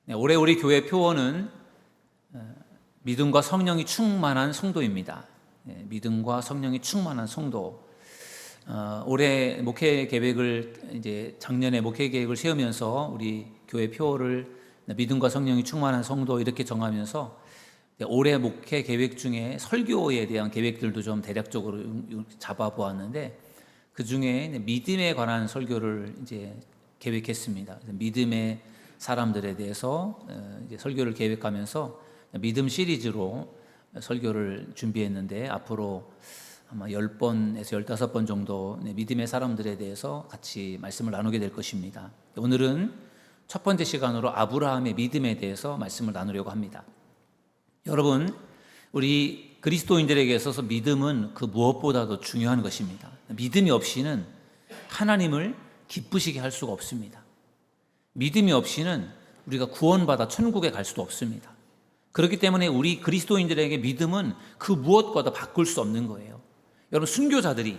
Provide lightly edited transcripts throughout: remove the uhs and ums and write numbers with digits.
네, 올해 우리 교회 표어는 믿음과 성령이 충만한 성도입니다. 네, 믿음과 성령이 충만한 성도. 올해 목회 계획을 이제 작년에 목회 계획을 세우면서 우리 교회 표어를 믿음과 성령이 충만한 성도 이렇게 정하면서 올해 목회 계획 중에 설교에 대한 계획들도 좀 대략적으로 잡아보았는데 그 중에 믿음에 관한 설교를 이제 계획했습니다. 믿음의 사람들에 대해서 이제 설교를 계획하면서 믿음 시리즈로 설교를 준비했는데 앞으로 아마 10번에서 15번 정도 믿음의 사람들에 대해서 같이 말씀을 나누게 될 것입니다. 오늘은 첫 번째 시간으로 아브라함의 믿음에 대해서 말씀을 나누려고 합니다. 여러분, 우리 그리스도인들에게 있어서 믿음은 그 무엇보다도 중요한 것입니다. 믿음이 없이는 하나님을 기쁘시게 할 수가 없습니다. 믿음이 없이는 우리가 구원받아 천국에 갈 수도 없습니다. 그렇기 때문에 우리 그리스도인들에게 믿음은 그 무엇과도 바꿀 수 없는 거예요. 여러분, 순교자들이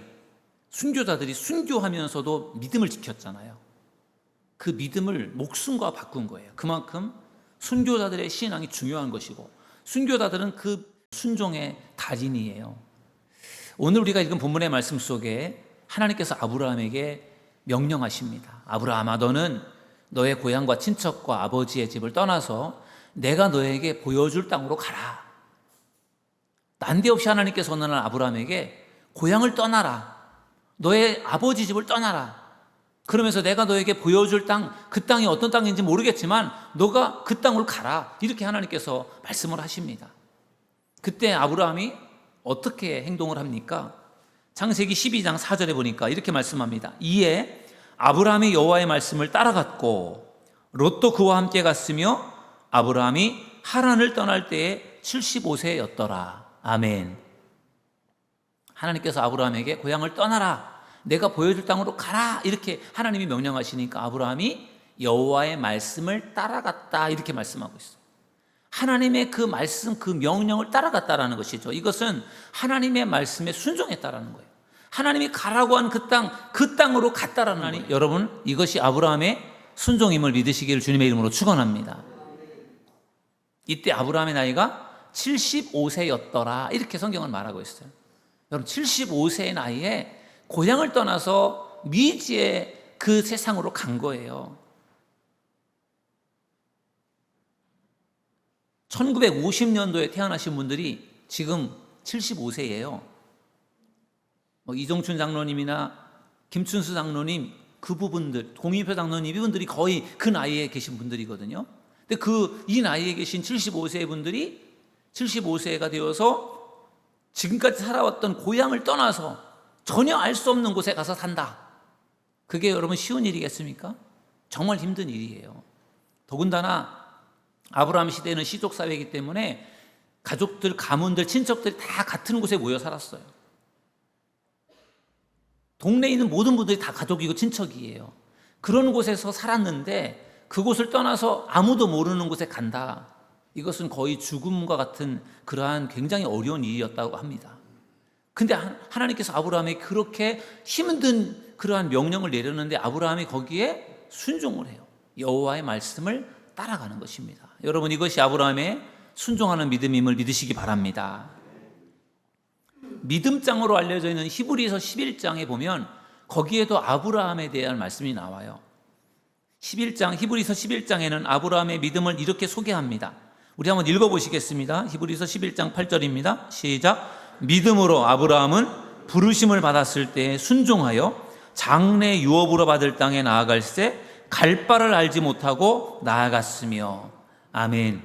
순교하면서도 믿음을 지켰잖아요. 그 믿음을 목숨과 바꾼 거예요. 그만큼 순교자들의 신앙이 중요한 것이고 순교자들은 그 순종의 달인이에요. 오늘 우리가 읽은 본문의 말씀 속에 하나님께서 아브라함에게 명령하십니다. 아브라함아, 너는 너의 고향과 친척과 아버지의 집을 떠나서 내가 너에게 보여줄 땅으로 가라. 난데없이 하나님께서 어느 날 아브라함에게 고향을 떠나라. 너의 아버지 집을 떠나라. 그러면서 내가 너에게 보여줄 땅, 그 땅이 어떤 땅인지 모르겠지만 너가 그 땅으로 가라. 이렇게 하나님께서 말씀을 하십니다. 그때 아브라함이 어떻게 행동을 합니까? 창세기 12장 4절에 보니까 이렇게 말씀합니다. 이에 아브라함이 여호와의 말씀을 따라갔고 롯도 그와 함께 갔으며 아브라함이 하란을 떠날 때에 75세였더라. 아멘. 하나님께서 아브라함에게 고향을 떠나라. 내가 보여줄 땅으로 가라. 이렇게 하나님이 명령하시니까 아브라함이 여호와의 말씀을 따라갔다. 이렇게 말씀하고 있어요. 하나님의 그 말씀, 그 명령을 따라갔다라는 것이죠. 이것은 하나님의 말씀에 순종했다라는 거예요. 하나님이 가라고 한 그 땅으로 갔다라는 거예요. 여러분, 이것이 아브라함의 순종임을 믿으시기를 주님의 이름으로 축원합니다. 이때 아브라함의 나이가 75세였더라. 이렇게 성경은 말하고 있어요. 여러분, 75세의 나이에 고향을 떠나서 미지의 그 세상으로 간 거예요. 1950년도에 태어나신 분들이 지금 75세예요. 이종춘 장로님이나 김춘수 장로님, 그 부분들, 공인표 장로님, 이분들이 거의 그 나이에 계신 분들이거든요. 근데 이 나이에 계신 75세 분들이 75세가 되어서 지금까지 살아왔던 고향을 떠나서 전혀 알 수 없는 곳에 가서 산다. 그게 여러분 쉬운 일이겠습니까? 정말 힘든 일이에요. 더군다나 아브라함 시대는 시족 사회이기 때문에 가족들, 가문들, 친척들이 다 같은 곳에 모여 살았어요. 동네에 있는 모든 분들이 다 가족이고 친척이에요. 그런 곳에서 살았는데 그곳을 떠나서 아무도 모르는 곳에 간다. 이것은 거의 죽음과 같은 그러한 굉장히 어려운 일이었다고 합니다. 근데 하나님께서 아브라함에게 그렇게 힘든 그러한 명령을 내렸는데 아브라함이 거기에 순종을 해요. 여호와의 말씀을 따라가는 것입니다. 여러분, 이것이 아브라함의 순종하는 믿음임을 믿으시기 바랍니다. 믿음장으로 알려져 있는 히브리서 11장에 보면 거기에도 아브라함에 대한 말씀이 나와요. 히브리서 11장에는 아브라함의 믿음을 이렇게 소개합니다. 우리 한번 읽어보시겠습니다. 히브리서 11장 8절입니다. 시작. 믿음으로 아브라함은 부르심을 받았을 때 순종하여 장래 유업으로 받을 땅에 나아갈새 갈 바를 알지 못하고 나아갔으며. 아멘.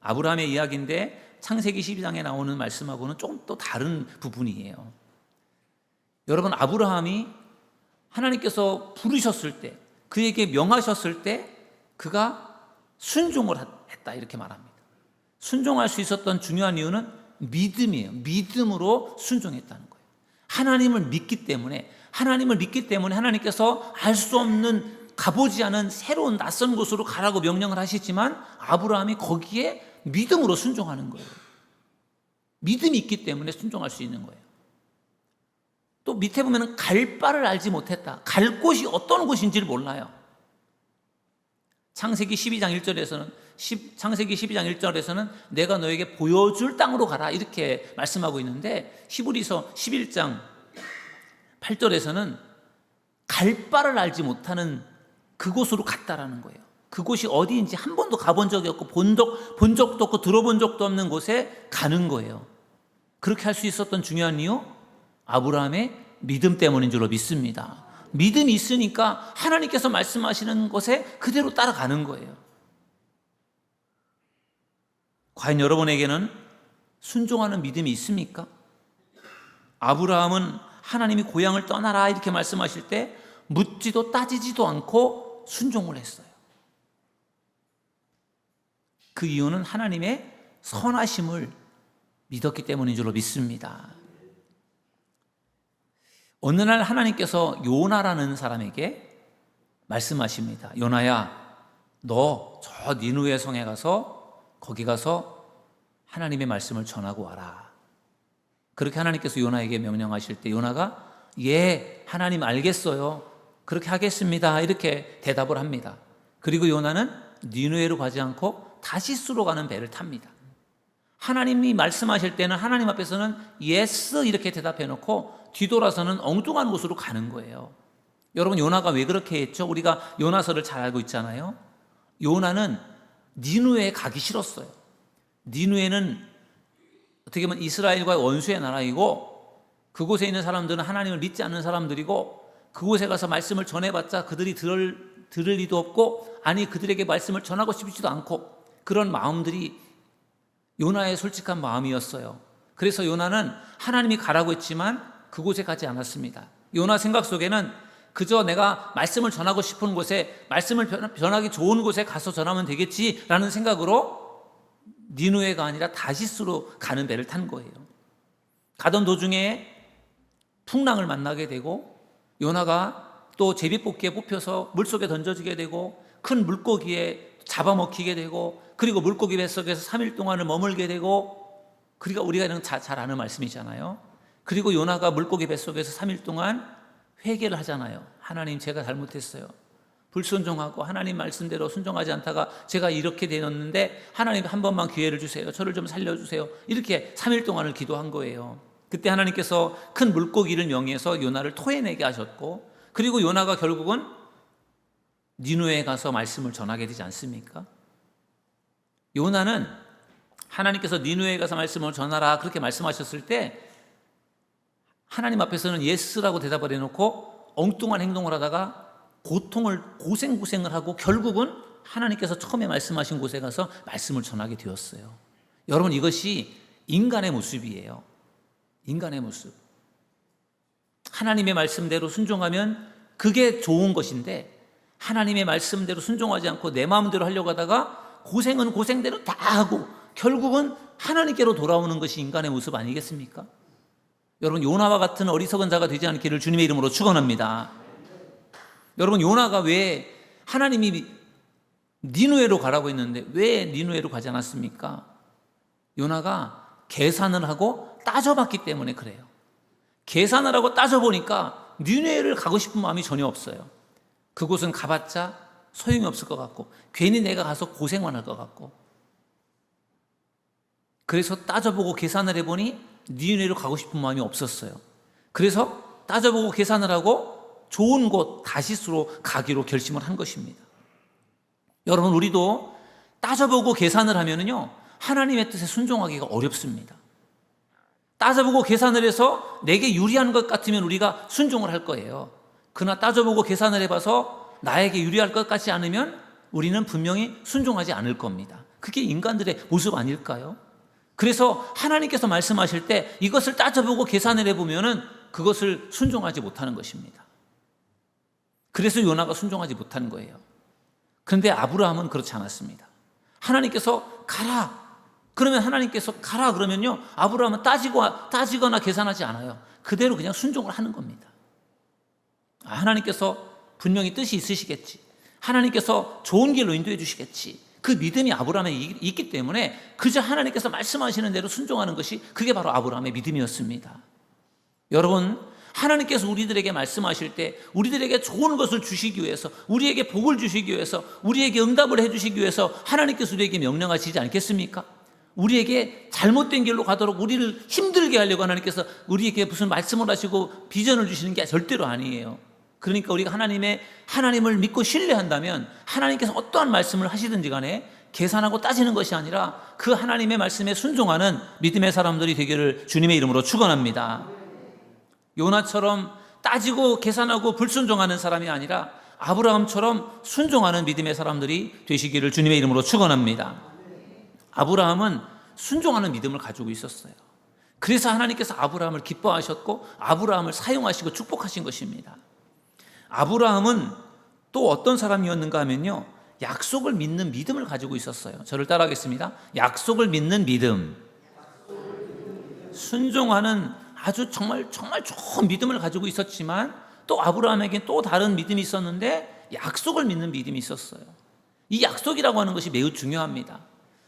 아브라함의 이야기인데 창세기 12장에 나오는 말씀하고는 좀 또 다른 부분이에요. 여러분, 아브라함이 하나님께서 부르셨을 때, 그에게 명하셨을 때 그가 순종을 했다 이렇게 말합니다. 순종할 수 있었던 중요한 이유는 믿음이에요. 믿음으로 순종했다는 거예요. 하나님을 믿기 때문에 하나님께서 알 수 없는, 가보지 않은 새로운 낯선 곳으로 가라고 명령을 하시지만 아브라함이 거기에 믿음으로 순종하는 거예요. 믿음이 있기 때문에 순종할 수 있는 거예요. 또 밑에 보면 갈 바를 알지 못했다. 갈 곳이 어떤 곳인지를 몰라요. 창세기 12장 1절에서는 내가 너에게 보여줄 땅으로 가라 이렇게 말씀하고 있는데, 히브리서 11장 8절에서는 갈 바를 알지 못하는 그곳으로 갔다라는 거예요. 그곳이 어디인지 한 번도 가본 적이 없고 본 적도 없고 들어본 적도 없는 곳에 가는 거예요. 그렇게 할 수 있었던 중요한 이유, 아브라함의 믿음 때문인 줄로 믿습니다. 믿음이 있으니까 하나님께서 말씀하시는 것에 그대로 따라가는 거예요. 과연 여러분에게는 순종하는 믿음이 있습니까? 아브라함은 하나님이 고향을 떠나라 이렇게 말씀하실 때 묻지도 따지지도 않고 순종을 했어요. 그 이유는 하나님의 선하심을 믿었기 때문인 줄로 믿습니다. 어느 날 하나님께서 요나라는 사람에게 말씀하십니다. 요나야, 너 저 니느웨 성에 가서 거기 가서 하나님의 말씀을 전하고 와라. 그렇게 하나님께서 요나에게 명령하실 때 요나가 예, 하나님 알겠어요. 그렇게 하겠습니다. 이렇게 대답을 합니다. 그리고 요나는 니느웨로 가지 않고 다시스로 가는 배를 탑니다. 하나님이 말씀하실 때는 하나님 앞에서는 예스 이렇게 대답해 놓고 뒤돌아서는 엉뚱한 곳으로 가는 거예요. 여러분, 요나가 왜 그렇게 했죠? 우리가 요나서를 잘 알고 있잖아요. 요나는 니느웨에 가기 싫었어요. 니느웨는 어떻게 보면 이스라엘과의 원수의 나라이고 그곳에 있는 사람들은 하나님을 믿지 않는 사람들이고 그곳에 가서 말씀을 전해봤자 그들이 들을 리도 없고, 아니 그들에게 말씀을 전하고 싶지도 않고, 그런 마음들이 요나의 솔직한 마음이었어요. 그래서 요나는 하나님이 가라고 했지만 그곳에 가지 않았습니다. 요나 생각 속에는 그저 내가 말씀을 전하고 싶은 곳에, 말씀을 전하기 좋은 곳에 가서 전하면 되겠지라는 생각으로 니느웨가 아니라 다시스로 가는 배를 탄 거예요. 가던 도중에 풍랑을 만나게 되고 요나가 또 제비뽑기에 뽑혀서 물속에 던져지게 되고 큰 물고기에 잡아먹히게 되고, 그리고 물고기 뱃속에서 3일 동안을 머물게 되고, 그러니까 우리가 잘 아는 말씀이잖아요. 그리고 요나가 물고기 뱃속에서 3일 동안 회개를 하잖아요. 하나님, 제가 잘못했어요. 불순종하고 하나님 말씀대로 순종하지 않다가 제가 이렇게 되었는데 하나님 한 번만 기회를 주세요. 저를 좀 살려주세요. 이렇게 3일 동안을 기도한 거예요. 그때 하나님께서 큰 물고기를 명해서 요나를 토해내게 하셨고, 그리고 요나가 결국은 니느웨에 가서 말씀을 전하게 되지 않습니까? 요나는 하나님께서 니느웨에 가서 말씀을 전하라 그렇게 말씀하셨을 때 하나님 앞에서는 예스라고 대답을 해놓고 엉뚱한 행동을 하다가 고생을 하고 결국은 하나님께서 처음에 말씀하신 곳에 가서 말씀을 전하게 되었어요. 여러분, 이것이 인간의 모습이에요. 인간의 모습. 하나님의 말씀대로 순종하면 그게 좋은 것인데, 하나님의 말씀대로 순종하지 않고 내 마음대로 하려고 하다가 고생은 고생대로 다 하고 결국은 하나님께로 돌아오는 것이 인간의 모습 아니겠습니까? 여러분, 요나와 같은 어리석은 자가 되지 않기를 주님의 이름으로 축원합니다. 여러분, 요나가 왜 하나님이 니느웨로 가라고 했는데 왜 니느웨로 가지 않았습니까? 요나가 계산을 하고 따져봤기 때문에 그래요. 계산을 하고 따져보니까 니느웨를 가고 싶은 마음이 전혀 없어요. 그곳은 가봤자 소용이 없을 것 같고 괜히 내가 가서 고생만 할 것 같고, 그래서 따져보고 계산을 해보니 니느웨로 가고 싶은 마음이 없었어요. 그래서 따져보고 계산을 하고 좋은 곳 다시스로 가기로 결심을 한 것입니다. 여러분, 우리도 따져보고 계산을 하면은요 하나님의 뜻에 순종하기가 어렵습니다. 따져보고 계산을 해서 내게 유리한 것 같으면 우리가 순종을 할 거예요. 그러나 따져보고 계산을 해봐서 나에게 유리할 것 같지 않으면 우리는 분명히 순종하지 않을 겁니다. 그게 인간들의 모습 아닐까요? 그래서 하나님께서 말씀하실 때 이것을 따져보고 계산을 해보면은 그것을 순종하지 못하는 것입니다. 그래서 요나가 순종하지 못한 거예요. 그런데 아브라함은 그렇지 않았습니다. 하나님께서 가라. 그러면 하나님께서 가라 그러면요 아브라함은 따지거나 계산하지 않아요. 그대로 그냥 순종을 하는 겁니다. 하나님께서 분명히 뜻이 있으시겠지, 하나님께서 좋은 길로 인도해 주시겠지, 그 믿음이 아브라함에 있기 때문에 그저 하나님께서 말씀하시는 대로 순종하는 것이 그게 바로 아브라함의 믿음이었습니다. 여러분, 하나님께서 우리들에게 말씀하실 때 우리들에게 좋은 것을 주시기 위해서, 우리에게 복을 주시기 위해서, 우리에게 응답을 해주시기 위해서 하나님께서 우리에게 명령하시지 않겠습니까? 우리에게 잘못된 길로 가도록 우리를 힘들게 하려고 하나님께서 우리에게 무슨 말씀을 하시고 비전을 주시는 게 절대로 아니에요. 그러니까 우리가 하나님을 믿고 신뢰한다면 하나님께서 어떠한 말씀을 하시든지 간에 계산하고 따지는 것이 아니라 그 하나님의 말씀에 순종하는 믿음의 사람들이 되기를 주님의 이름으로 축원합니다. 요나처럼 따지고 계산하고 불순종하는 사람이 아니라 아브라함처럼 순종하는 믿음의 사람들이 되시기를 주님의 이름으로 축원합니다. 아브라함은 순종하는 믿음을 가지고 있었어요. 그래서 하나님께서 아브라함을 기뻐하셨고 아브라함을 사용하시고 축복하신 것입니다. 아브라함은 또 어떤 사람이었는가 하면요, 약속을 믿는 믿음을 가지고 있었어요. 저를 따라하겠습니다. 약속을 믿는 믿음. 순종하는 아주 정말 좋은 믿음을 가지고 있었지만 또 아브라함에게 또 다른 믿음이 있었는데 약속을 믿는 믿음이 있었어요. 이 약속이라고 하는 것이 매우 중요합니다.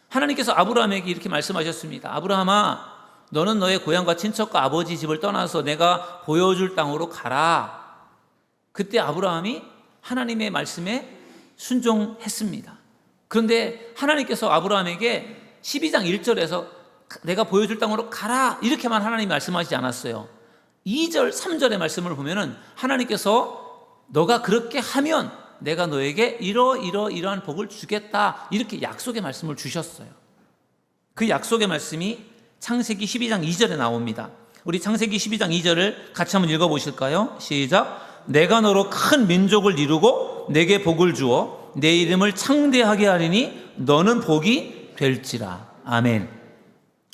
하나님께서 아브라함에게 이렇게 말씀하셨습니다. 아브라함아, 너는 너의 고향과 친척과 아버지 집을 떠나서 내가 보여줄 땅으로 가라. 그때 아브라함이 하나님의 말씀에 순종했습니다. 그런데 하나님께서 아브라함에게 12장 1절에서 내가 보여줄 땅으로 가라 이렇게만 하나님이 말씀하시지 않았어요. 2절 3절의 말씀을 보면은 하나님께서 너가 그렇게 하면 내가 너에게 이러한 복을 주겠다 이렇게 약속의 말씀을 주셨어요. 그 약속의 말씀이 창세기 12장 2절에 나옵니다. 우리 창세기 12장 2절을 같이 한번 읽어보실까요? 시작. 내가 너로 큰 민족을 이루고 내게 복을 주어 내 이름을 창대하게 하리니 너는 복이 될지라. 아멘.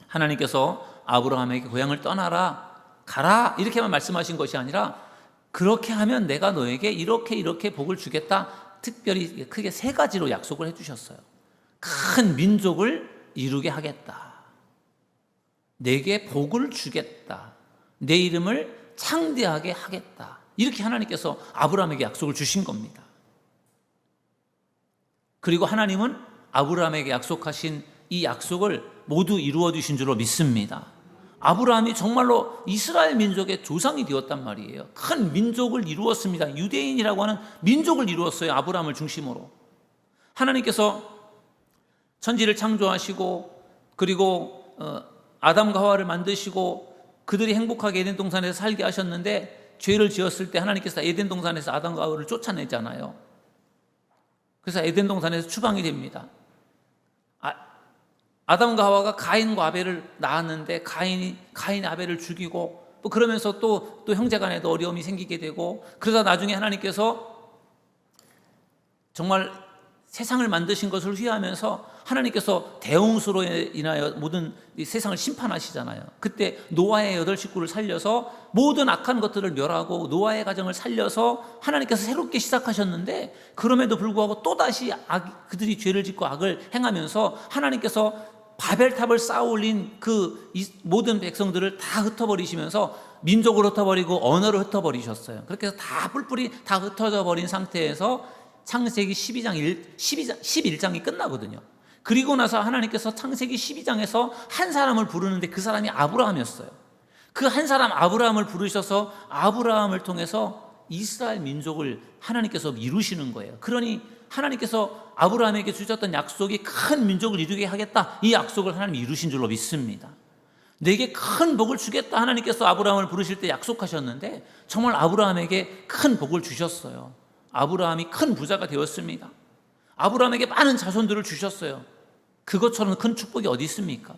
하나님께서 아브라함에게 고향을 떠나라, 가라 이렇게만 말씀하신 것이 아니라 그렇게 하면 내가 너에게 이렇게 복을 주겠다. 특별히 크게 세 가지로 약속을 해주셨어요. 큰 민족을 이루게 하겠다, 내게 복을 주겠다, 내 이름을 창대하게 하겠다. 이렇게 하나님께서 아브라함에게 약속을 주신 겁니다. 그리고 하나님은 아브라함에게 약속하신 이 약속을 모두 이루어 주신 줄로 믿습니다. 아브라함이 정말로 이스라엘 민족의 조상이 되었단 말이에요. 큰 민족을 이루었습니다. 유대인이라고 하는 민족을 이루었어요. 아브라함을 중심으로. 하나님께서 천지를 창조하시고 그리고 아담과 하와를 만드시고 그들이 행복하게 에덴 동산에서 살게 하셨는데 죄를 지었을 때 하나님께서 에덴 동산에서 아담과 하와를 쫓아내잖아요. 그래서 에덴 동산에서 추방이 됩니다. 아담과 하와가 가인과 아벨을 낳았는데 가인이 아벨을 죽이고 또 그러면서 또 형제 간에도 어려움이 생기게 되고, 그러다 나중에 하나님께서 정말 세상을 만드신 것을 휘하면서 하나님께서 대홍수로 인하여 모든 이 세상을 심판하시잖아요. 그때 노아의 8식구를 살려서 모든 악한 것들을 멸하고 노아의 가정을 살려서 하나님께서 새롭게 시작하셨는데, 그럼에도 불구하고 또다시 그들이 죄를 짓고 악을 행하면서 하나님께서 바벨탑을 쌓아 올린 그 모든 백성들을 다 흩어버리시면서 민족을 흩어버리고 언어를 흩어버리셨어요. 그렇게 해서 다 뿔뿔이 다 흩어져 버린 상태에서 창세기 11장이 끝나거든요. 그리고 나서 하나님께서 창세기 12장에서 한 사람을 부르는데 그 사람이 아브라함이었어요. 그 한 사람 아브라함을 부르셔서 아브라함을 통해서 이스라엘 민족을 하나님께서 이루시는 거예요. 그러니 하나님께서 아브라함에게 주셨던 약속이 큰 민족을 이루게 하겠다, 이 약속을 하나님이 이루신 줄로 믿습니다. 내게 큰 복을 주겠다 하나님께서 아브라함을 부르실 때 약속하셨는데 정말 아브라함에게 큰 복을 주셨어요. 아브라함이 큰 부자가 되었습니다. 아브라함에게 많은 자손들을 주셨어요. 그것처럼 큰 축복이 어디 있습니까?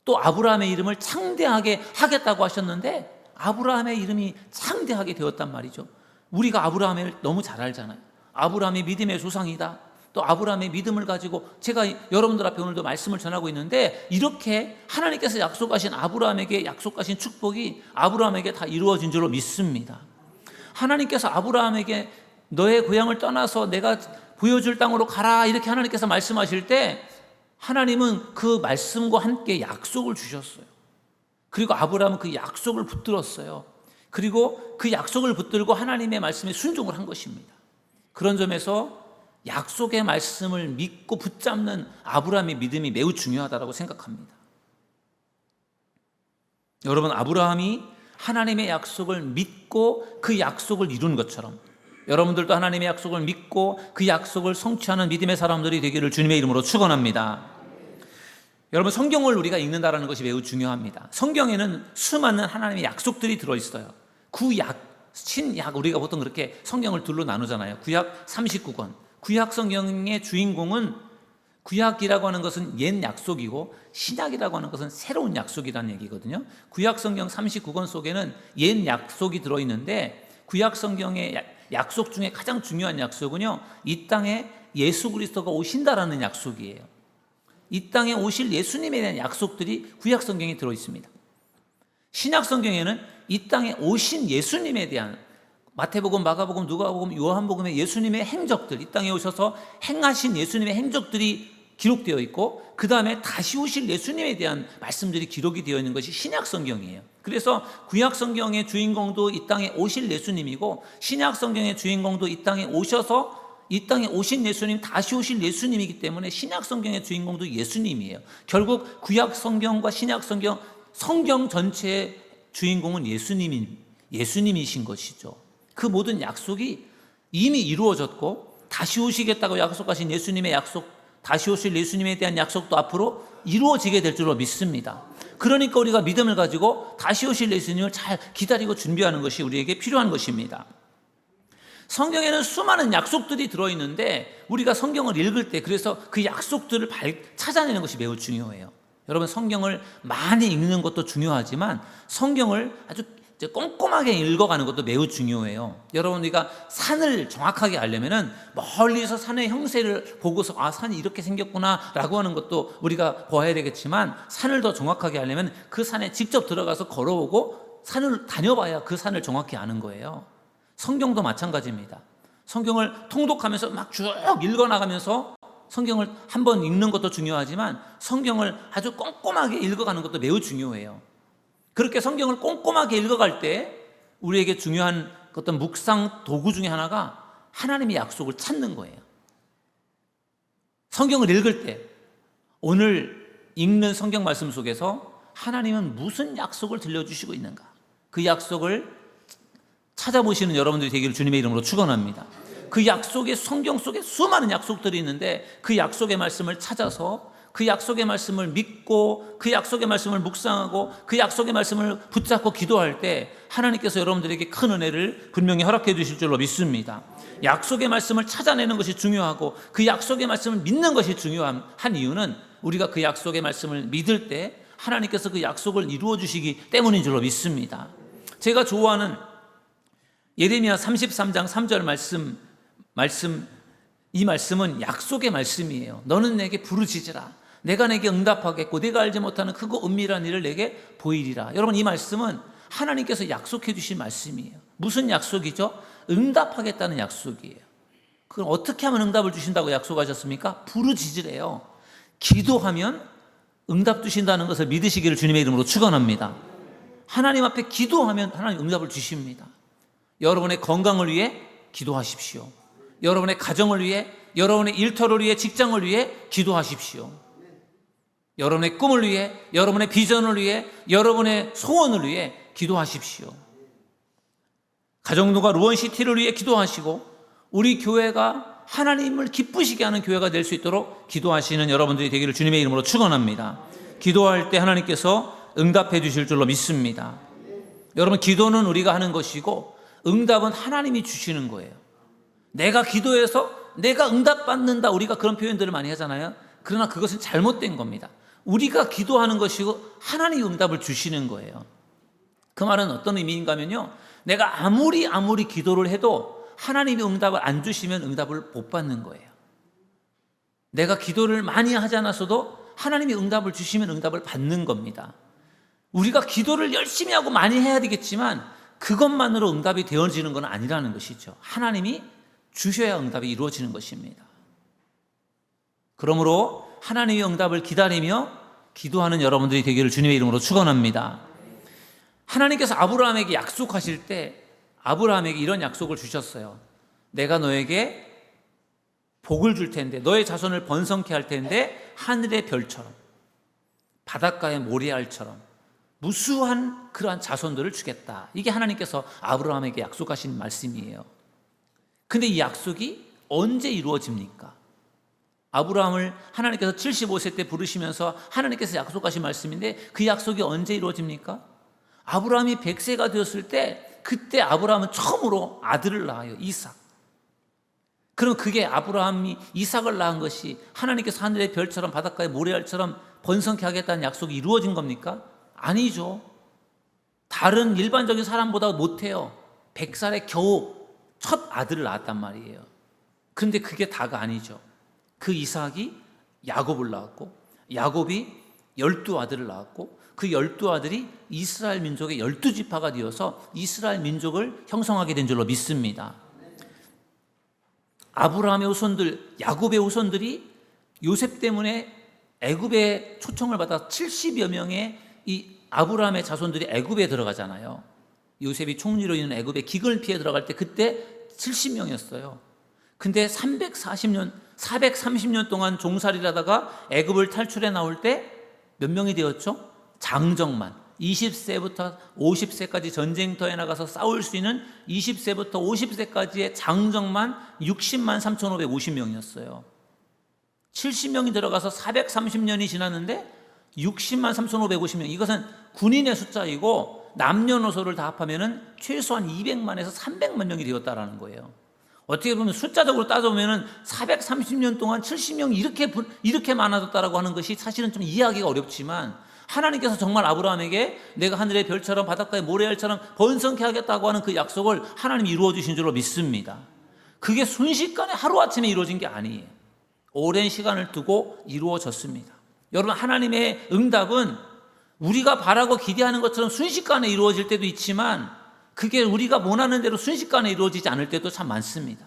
또 아브라함의 이름을 창대하게 하겠다고 하셨는데 아브라함의 이름이 창대하게 되었단 말이죠. 우리가 아브라함을 너무 잘 알잖아요. 아브라함이 믿음의 조상이다. 또 아브라함의 믿음을 가지고 제가 여러분들 앞에 오늘도 말씀을 전하고 있는데, 이렇게 하나님께서 약속하신 아브라함에게 약속하신 축복이 아브라함에게 다 이루어진 줄로 믿습니다. 하나님께서 아브라함에게 너의 고향을 떠나서 내가 보여줄 땅으로 가라 이렇게 하나님께서 말씀하실 때 하나님은 그 말씀과 함께 약속을 주셨어요. 그리고 아브라함은 그 약속을 붙들었어요. 그리고 그 약속을 붙들고 하나님의 말씀에 순종을 한 것입니다. 그런 점에서 약속의 말씀을 믿고 붙잡는 아브라함의 믿음이 매우 중요하다고 생각합니다. 여러분, 아브라함이 하나님의 약속을 믿고 그 약속을 이룬 것처럼 여러분들도 하나님의 약속을 믿고 그 약속을 성취하는 믿음의 사람들이 되기를 주님의 이름으로 축원합니다. 여러분, 성경을 우리가 읽는다는 것이 매우 중요합니다. 성경에는 수많은 하나님의 약속들이 들어있어요. 구약, 신약, 우리가 보통 그렇게 성경을 둘로 나누잖아요. 구약 39권. 구약 성경의 주인공은, 구약이라고 하는 것은 옛 약속이고 신약이라고 하는 것은 새로운 약속이라는 얘기거든요. 구약 성경 39권 속에는 옛 약속이 들어있는데, 구약 성경의 약속 중에 가장 중요한 약속은요, 이 땅에 예수 그리스도가 오신다라는 약속이에요. 이 땅에 오실 예수님에 대한 약속들이 구약 성경에 들어있습니다. 신약 성경에는 이 땅에 오신 예수님에 대한, 마태복음, 마가복음, 누가복음, 요한복음의 예수님의 행적들, 이 땅에 오셔서 행하신 예수님의 행적들이 기록되어 있고, 그 다음에 다시 오실 예수님에 대한 말씀들이 기록이 되어 있는 것이 신약 성경이에요. 그래서 구약 성경의 주인공도 이 땅에 오실 예수님이고, 신약 성경의 주인공도 이 땅에 오셔서 이 땅에 오신 예수님, 다시 오실 예수님이기 때문에 신약 성경의 주인공도 예수님이에요. 결국 구약 성경과 신약 성경, 성경 전체의 주인공은 예수님이신 것이죠. 그 모든 약속이 이미 이루어졌고, 다시 오시겠다고 약속하신 예수님의 약속, 다시 오실 예수님에 대한 약속도 앞으로 이루어지게 될 줄로 믿습니다. 그러니까 우리가 믿음을 가지고 다시 오실 예수님을 잘 기다리고 준비하는 것이 우리에게 필요한 것입니다. 성경에는 수많은 약속들이 들어있는데, 우리가 성경을 읽을 때 그래서 그 약속들을 찾아내는 것이 매우 중요해요. 여러분, 성경을 많이 읽는 것도 중요하지만 성경을 아주 꼼꼼하게 읽어가는 것도 매우 중요해요. 여러분, 우리가 산을 정확하게 알려면은 멀리서 산의 형세를 보고서 산이 이렇게 생겼구나 라고 하는 것도 우리가 보아야 되겠지만, 산을 더 정확하게 알려면 그 산에 직접 들어가서 걸어오고 산을 다녀봐야 그 산을 정확히 아는 거예요. 성경도 마찬가지입니다. 성경을 통독하면서 막 쭉 읽어나가면서 성경을 한번 읽는 것도 중요하지만 성경을 아주 꼼꼼하게 읽어가는 것도 매우 중요해요. 그렇게 성경을 꼼꼼하게 읽어갈 때 우리에게 중요한 어떤 묵상 도구 중에 하나가 하나님의 약속을 찾는 거예요. 성경을 읽을 때 오늘 읽는 성경 말씀 속에서 하나님은 무슨 약속을 들려주시고 있는가, 그 약속을 찾아보시는 여러분들이 되기를 주님의 이름으로 축원합니다. 그 약속의, 성경 속에 수많은 약속들이 있는데 그 약속의 말씀을 찾아서 그 약속의 말씀을 믿고 그 약속의 말씀을 묵상하고 그 약속의 말씀을 붙잡고 기도할 때 하나님께서 여러분들에게 큰 은혜를 분명히 허락해 주실 줄로 믿습니다. 약속의 말씀을 찾아내는 것이 중요하고 그 약속의 말씀을 믿는 것이 중요한 이유는 우리가 그 약속의 말씀을 믿을 때 하나님께서 그 약속을 이루어 주시기 때문인 줄로 믿습니다. 제가 좋아하는 예레미야 33장 3절 말씀, 이 말씀은 약속의 말씀이에요. 너는 내게 부르짖으라. 내가 내게 응답하겠고 네가 알지 못하는 크고 은밀한 일을 내게 보이리라. 여러분, 이 말씀은 하나님께서 약속해 주신 말씀이에요. 무슨 약속이죠? 응답하겠다는 약속이에요. 그럼 어떻게 하면 응답을 주신다고 약속하셨습니까? 부르짖으래요. 기도하면 응답 주신다는 것을 믿으시기를 주님의 이름으로 축원합니다. 하나님 앞에 기도하면 하나님 응답을 주십니다. 여러분의 건강을 위해 기도하십시오. 여러분의 가정을 위해, 여러분의 일터를 위해, 직장을 위해 기도하십시오. 여러분의 꿈을 위해, 여러분의 비전을 위해, 여러분의 소원을 위해 기도하십시오. 가정노가 루원시티를 위해 기도하시고 우리 교회가 하나님을 기쁘시게 하는 교회가 될 수 있도록 기도하시는 여러분들이 되기를 주님의 이름으로 축원합니다. 기도할 때 하나님께서 응답해 주실 줄로 믿습니다. 여러분, 기도는 우리가 하는 것이고 응답은 하나님이 주시는 거예요. 내가 기도해서 내가 응답받는다, 우리가 그런 표현들을 많이 하잖아요. 그러나 그것은 잘못된 겁니다. 우리가 기도하는 것이고 하나님이 응답을 주시는 거예요. 그 말은 어떤 의미인가 하면요, 내가 아무리 기도를 해도 하나님이 응답을 안 주시면 응답을 못 받는 거예요. 내가 기도를 많이 하지 않았어도 하나님이 응답을 주시면 응답을 받는 겁니다. 우리가 기도를 열심히 하고 많이 해야 되겠지만 그것만으로 응답이 되어지는 건 아니라는 것이죠. 하나님이 주셔야 응답이 이루어지는 것입니다. 그러므로 하나님의 응답을 기다리며 기도하는 여러분들이 되기를 주님의 이름으로 축원합니다. 하나님께서 아브라함에게 약속하실 때 아브라함에게 이런 약속을 주셨어요. 내가 너에게 복을 줄 텐데, 너의 자손을 번성케 할 텐데 하늘의 별처럼, 바닷가의 모래알처럼, 무수한 그러한 자손들을 주겠다. 이게 하나님께서 아브라함에게 약속하신 말씀이에요. 근데 이 약속이 언제 이루어집니까? 아브라함을 하나님께서 75세 때 부르시면서 하나님께서 약속하신 말씀인데 그 약속이 언제 이루어집니까? 아브라함이 100세가 되었을 때 그때 아브라함은 처음으로 아들을 낳아요. 이삭. 그럼 그게 아브라함이 이삭을 낳은 것이 하나님께서 하늘의 별처럼 바닷가의 모래알처럼 번성케 하겠다는 약속이 이루어진 겁니까? 아니죠. 다른 일반적인 사람보다 못해요. 100살에 겨우 첫 아들을 낳았단 말이에요. 그런데 그게 다가 아니죠. 그 이삭이 야곱을 낳았고 야곱이 12아들을 낳았고 그 12아들이 이스라엘 민족의 12지파가 되어서 이스라엘 민족을 형성하게 된 줄로 믿습니다. 아브라함의 후손들, 야곱의 후손들이 요셉 때문에 애굽의 초청을 받아 70여 명의 이 아브라함의 자손들이 애굽에 들어가잖아요. 요셉이 총리로 있는 애굽에 기근을 피해 들어갈 때 그때 70명이었어요. 근데 430년 동안 종살이를 하다가 애굽을 탈출해 나올 때 몇 명이 되었죠? 장정만 20세부터 50세까지 전쟁터에 나가서 싸울 수 있는 20세부터 50세까지의 장정만 60만 3,550명이었어요. 70명이 들어가서 430년이 지났는데 60만 3,550명, 이것은 군인의 숫자이고 남녀노소를 다 합하면 최소한 200만에서 300만 명이 되었다라는 거예요. 어떻게 보면 숫자적으로 따져보면 430년 동안 70명이 이렇게 많아졌다라고 하는 것이 사실은 좀 이해하기가 어렵지만 하나님께서 정말 아브라함에게 내가 하늘의 별처럼 바닷가의 모래알처럼 번성케 하겠다고 하는 그 약속을 하나님이 이루어 주신 줄로 믿습니다. 그게 순식간에 하루아침에 이루어진 게 아니에요. 오랜 시간을 두고 이루어졌습니다. 여러분, 하나님의 응답은 우리가 바라고 기대하는 것처럼 순식간에 이루어질 때도 있지만 그게 우리가 원하는 대로 순식간에 이루어지지 않을 때도 참 많습니다.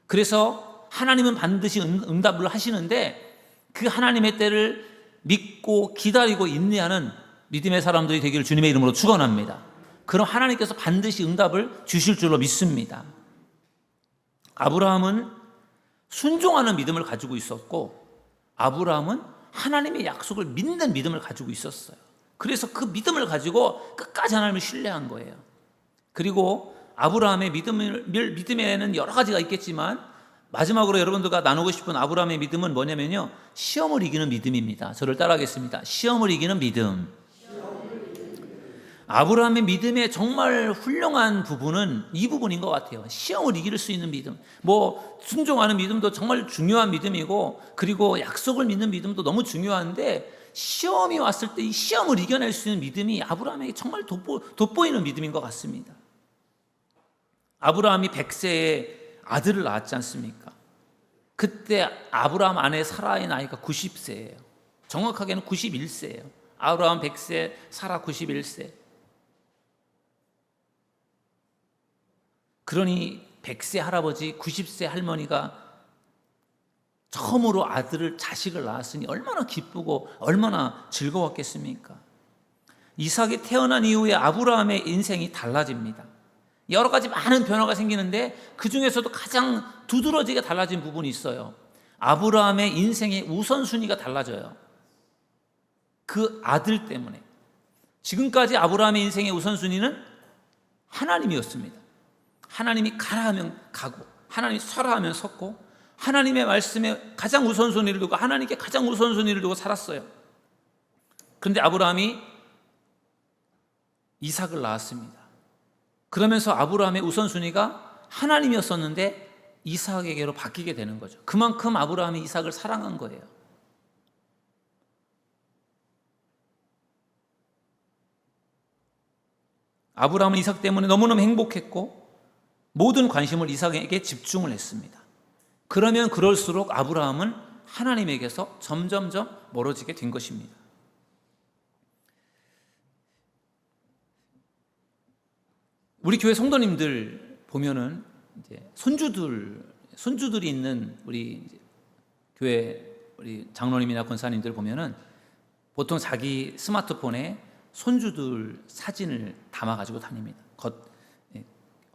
그래서 하나님은 반드시 응답을 하시는데 그 하나님의 때를 믿고 기다리고 인내하는 믿음의 사람들이 되기를 주님의 이름으로 축원합니다. 그럼 하나님께서 반드시 응답을 주실 줄로 믿습니다. 아브라함은 순종하는 믿음을 가지고 있었고 아브라함은 하나님의 약속을 믿는 믿음을 가지고 있었어요. 그래서 그 믿음을 가지고 끝까지 하나님을 신뢰한 거예요. 그리고 아브라함의 믿음에는 여러 가지가 있겠지만 마지막으로 여러분들과 나누고 싶은 아브라함의 믿음은 뭐냐면요, 시험을 이기는 믿음입니다. 저를 따라하겠습니다. 시험을 이기는 믿음. 아브라함의 믿음의 정말 훌륭한 부분은 이 부분인 것 같아요. 시험을 이길 수 있는 믿음. 순종하는 믿음도 정말 중요한 믿음이고, 그리고 약속을 믿는 믿음도 너무 중요한데, 시험이 왔을 때 이 시험을 이겨낼 수 있는 믿음이 아브라함에게 정말 돋보이는 믿음인 것 같습니다. 아브라함이 100세에 아들을 낳았지 않습니까? 그때 아브라함 아내 사라의 나이가 90세예요. 정확하게는 91세예요. 아브라함 100세, 사라 91세. 그러니 100세 할아버지, 90세 할머니가 처음으로 자식을 낳았으니 얼마나 기쁘고 얼마나 즐거웠겠습니까? 이삭이 태어난 이후에 아브라함의 인생이 달라집니다. 여러 가지 많은 변화가 생기는데 그 중에서도 가장 두드러지게 달라진 부분이 있어요. 아브라함의 인생의 우선순위가 달라져요. 그 아들 때문에. 지금까지 아브라함의 인생의 우선순위는 하나님이었습니다. 하나님이 가라 하면 가고 하나님이 서라 하면 섰고 하나님의 말씀에 가장 우선순위를 두고 하나님께 가장 우선순위를 두고 살았어요. 그런데 아브라함이 이삭을 낳았습니다. 그러면서 아브라함의 우선순위가 하나님이었었는데 이삭에게로 바뀌게 되는 거죠. 그만큼 아브라함이 이삭을 사랑한 거예요. 아브라함은 이삭 때문에 너무너무 행복했고 모든 관심을 이삭에게 집중을 했습니다. 그러면 그럴수록 아브라함은 하나님에게서 점점점 멀어지게 된 것입니다. 우리 교회 성도님들 보면은 이제 손주들이 있는 우리 교회 우리 장로님이나 권사님들 보면은 보통 자기 스마트폰에 손주들 사진을 담아가지고 다닙니다.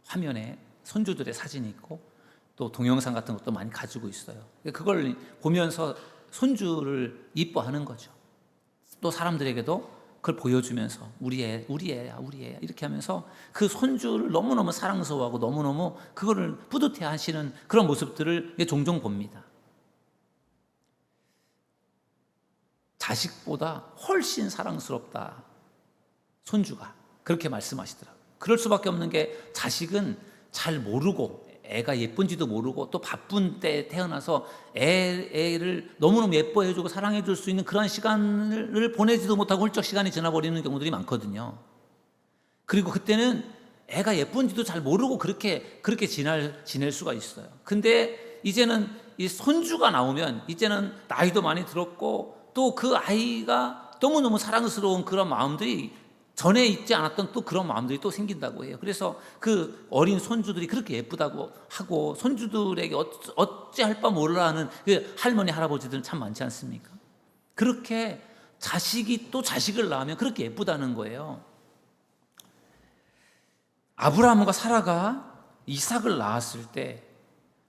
화면에 손주들의 사진이 있고 또 동영상 같은 것도 많이 가지고 있어요. 그걸 보면서 손주를 이뻐하는 거죠. 또 사람들에게도 그걸 보여주면서 우리 애야 이렇게 하면서 그 손주를 너무너무 사랑스러워하고 너무너무 그거를 뿌듯해 하시는 그런 모습들을 종종 봅니다. 자식보다 훨씬 사랑스럽다 손주가, 그렇게 말씀하시더라고요. 그럴 수밖에 없는 게 자식은 잘 모르고 애가 예쁜지도 모르고 또 바쁜 때 태어나서 애를 너무너무 예뻐해주고 사랑해줄 수 있는 그런 시간을 보내지도 못하고 훌쩍 시간이 지나버리는 경우들이 많거든요. 그리고 그때는 애가 예쁜지도 잘 모르고 그렇게 지낼 수가 있어요. 근데 이제는 이 손주가 나오면 이제는 나이도 많이 들었고 또 그 아이가 너무너무 사랑스러운 그런 마음들이 전에 있지 않았던 또 그런 마음들이 또 생긴다고 해요. 그래서 그 어린 손주들이 그렇게 예쁘다고 하고 손주들에게 어찌할 바 몰라 하는 그 할머니 할아버지들은 참 많지 않습니까? 그렇게 자식이 또 자식을 낳으면 그렇게 예쁘다는 거예요. 아브라함과 사라가 이삭을 낳았을 때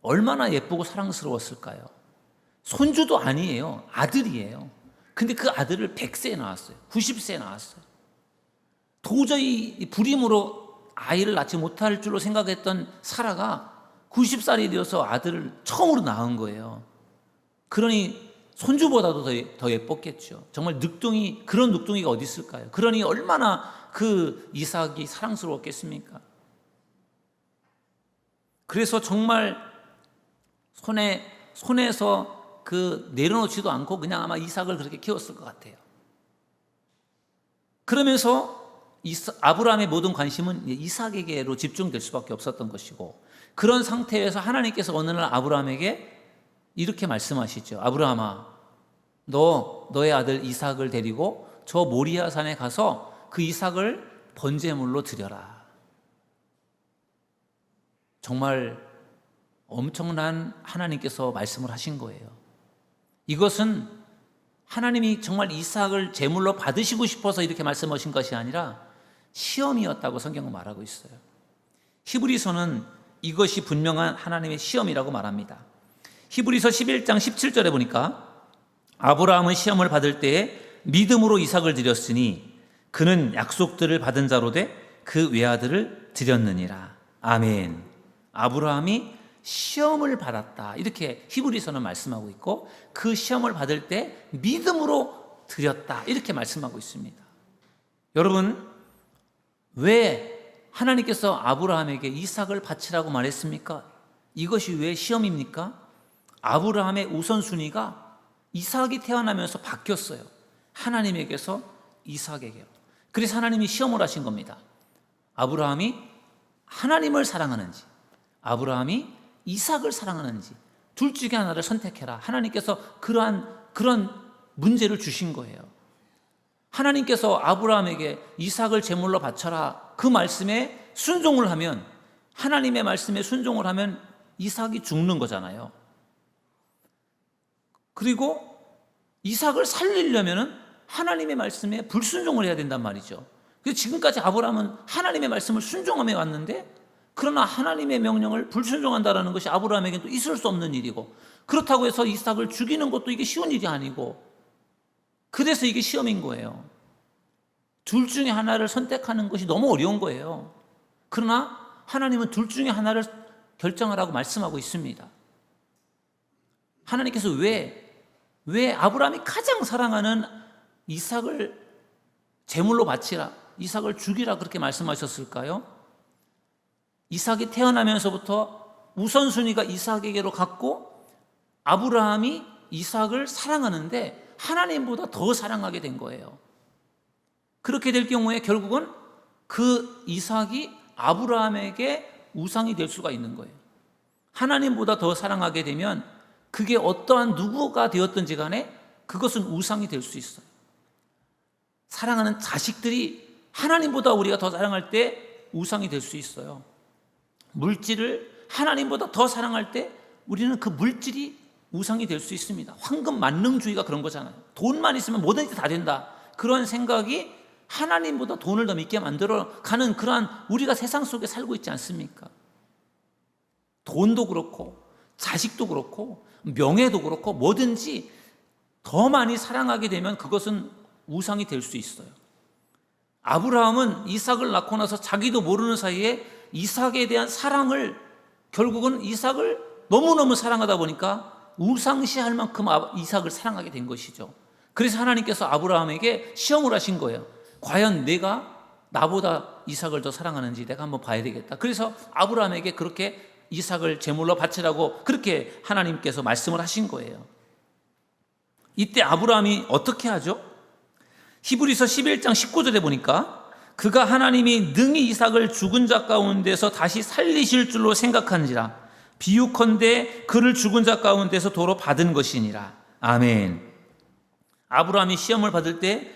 얼마나 예쁘고 사랑스러웠을까요? 손주도 아니에요. 아들이에요. 근데 그 아들을 100세에 낳았어요. 90세에 낳았어요. 도저히 불임으로 아이를 낳지 못할 줄로 생각했던 사라가 90살이 되어서 아들을 처음으로 낳은 거예요. 그러니 손주보다도 더 예뻤겠죠. 정말 그런 늑둥이가 어디 있을까요? 그러니 얼마나 그 이삭이 사랑스러웠겠습니까? 그래서 정말 손에서 내려놓지도 않고 그냥 아마 이삭을 그렇게 키웠을 것 같아요. 그러면서 아브라함의 모든 관심은 이삭에게로 집중될 수밖에 없었던 것이고, 그런 상태에서 하나님께서 어느 날 아브라함에게 이렇게 말씀하시죠. 아브라함아, 너의 아들 이삭을 데리고 저 모리아 산에 가서 그 이삭을 번제물로 드려라. 정말 엄청난 하나님께서 말씀을 하신 거예요. 이것은 하나님이 정말 이삭을 제물로 받으시고 싶어서 이렇게 말씀하신 것이 아니라 시험이었다고 성경은 말하고 있어요. 히브리서는 이것이 분명한 하나님의 시험이라고 말합니다. 히브리서 11장 17절에 보니까 아브라함은 시험을 받을 때에 믿음으로 이삭을 드렸으니 그는 약속들을 받은 자로 돼 그 외아들을 드렸느니라. 아멘. 아브라함이 시험을 받았다, 이렇게 히브리서는 말씀하고 있고, 그 시험을 받을 때 믿음으로 드렸다, 이렇게 말씀하고 있습니다. 여러분, 왜 하나님께서 아브라함에게 이삭을 바치라고 말했습니까? 이것이 왜 시험입니까? 아브라함의 우선순위가 이삭이 태어나면서 바뀌었어요. 하나님에게서 이삭에게요. 그래서 하나님이 시험을 하신 겁니다. 아브라함이 하나님을 사랑하는지, 아브라함이 이삭을 사랑하는지, 둘 중에 하나를 선택해라. 하나님께서 그런 문제를 주신 거예요. 하나님께서 아브라함에게 이삭을 제물로 바쳐라, 그 말씀에 순종을 하면, 하나님의 말씀에 순종을 하면 이삭이 죽는 거잖아요. 그리고 이삭을 살리려면 하나님의 말씀에 불순종을 해야 된단 말이죠. 그래서 지금까지 아브라함은 하나님의 말씀을 순종하며 왔는데, 그러나 하나님의 명령을 불순종한다는 것이 아브라함에게는 또 있을 수 없는 일이고, 그렇다고 해서 이삭을 죽이는 것도 이게 쉬운 일이 아니고, 그래서 이게 시험인 거예요. 둘 중에 하나를 선택하는 것이 너무 어려운 거예요. 그러나 하나님은 둘 중에 하나를 결정하라고 말씀하고 있습니다. 하나님께서 왜 아브라함이 가장 사랑하는 이삭을 제물로 바치라, 이삭을 죽이라 그렇게 말씀하셨을까요? 이삭이 태어나면서부터 우선순위가 이삭에게로 갔고, 아브라함이 이삭을 사랑하는데 하나님보다 더 사랑하게 된 거예요. 그렇게 될 경우에 결국은 그 이삭이 아브라함에게 우상이 될 수가 있는 거예요. 하나님보다 더 사랑하게 되면 그게 어떠한 누구가 되었든지 간에 그것은 우상이 될 수 있어요. 사랑하는 자식들이 하나님보다 우리가 더 사랑할 때 우상이 될 수 있어요. 물질을 하나님보다 더 사랑할 때 우리는 그 물질이 우상이 될 수 있습니다. 황금 만능주의가 그런 거잖아요. 돈만 있으면 뭐든지 다 된다, 그런 생각이 하나님보다 돈을 더 믿게 만들어가는 그러한 우리가 세상 속에 살고 있지 않습니까? 돈도 그렇고 자식도 그렇고 명예도 그렇고 뭐든지 더 많이 사랑하게 되면 그것은 우상이 될 수 있어요. 아브라함은 이삭을 낳고 나서 자기도 모르는 사이에 이삭에 대한 사랑을, 결국은 이삭을 너무너무 사랑하다 보니까 우상시할 만큼 이삭을 사랑하게 된 것이죠. 그래서 하나님께서 아브라함에게 시험을 하신 거예요. 과연 내가 나보다 이삭을 더 사랑하는지 내가 한번 봐야 되겠다. 그래서 아브라함에게 그렇게 이삭을 제물로 바치라고 그렇게 하나님께서 말씀을 하신 거예요. 이때 아브라함이 어떻게 하죠? 히브리서 11장 19절에 보니까 그가 하나님이 능히 이삭을 죽은 자 가운데서 다시 살리실 줄로 생각한지라 비유컨대 그를 죽은 자 가운데서 도로 받은 것이니라. 아멘. 아브라함이 시험을 받을 때